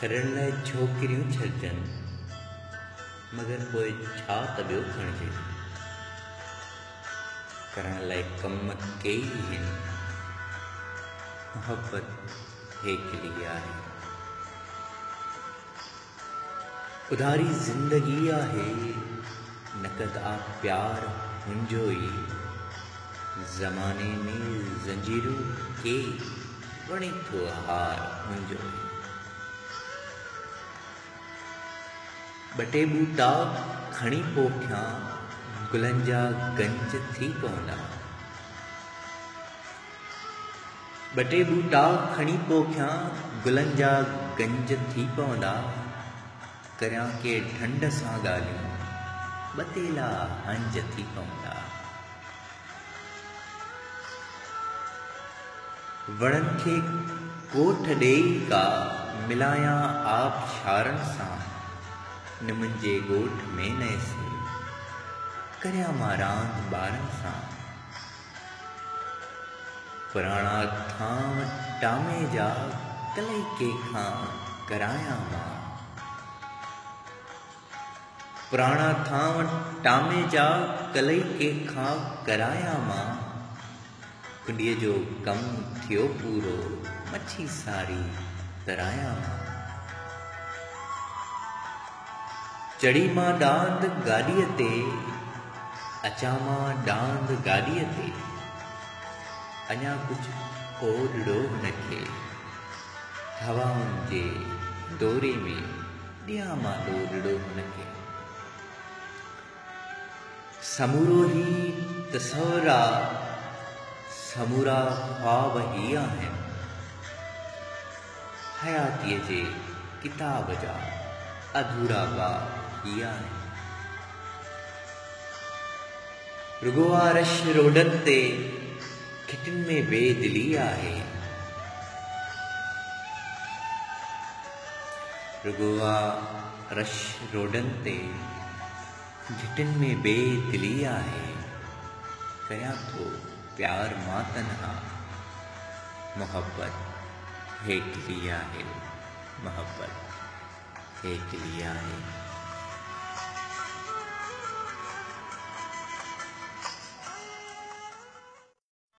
ठरण लाइ छोकिरियूं छॾजनि, मगर पोइ छा त ॿियो खणिजे। करण लाइ कम कई आहिनि, मोहब्बत हेकली आहे। उधारी ज़िंदगी आहे, नक़द आ प्यार मुंहिंजो ई। ज़माने में ज़ंजीरूं के वणे थो हार मुंहिंजो ई। ॿ टे बूटा खणी पोखियां, गुलनि जा गंज थी पवंदा। ॿ टे बूटा खणी पोखियां, गुलनि जा गंज थी पवंदा। करियां के ढंढ सां ॻाल्हियूं, ॿतेला हंज थी पवंदा। वणनि खे कोठ ॾेई का मिलायां आबशारनि सां। न मुंहिंजे ॻोठ में नयसि, करियां मां रांदि ॿारनि सां। पुराणा थांव टामे जा कलई कंहिंखां करायां मां। पुराणा थांव टामे जा कलई कंहिंखां करायां मां। कुंडीअ जो कमु थियो पूरो, मच्छी सारी तरायां मां। चढ़ी मां डांद गाॾीअ ते, अचां मां डांद गाॾीअ ते। अञा कुझु ओॾड़ो हुनखे, हवाउनि जे दौरे में ॾियां मां ओॾड़ो हुनखे। समूरो ही तसवरा, समूरा ख्वाब ही आहिनि। हयातीअ जे किताब जा अधूरा बाब ही आहिनि। रुगो आ रश रोडनि ते, खिटिन में बेदिली आहे। रुगो आ रश रोडनि ते, घिटिन में बेदिली आहे। कयां थो प्यार मां तन्हा, मोहब्बत हेकली आहे। मोहब्बत हेकली आहे।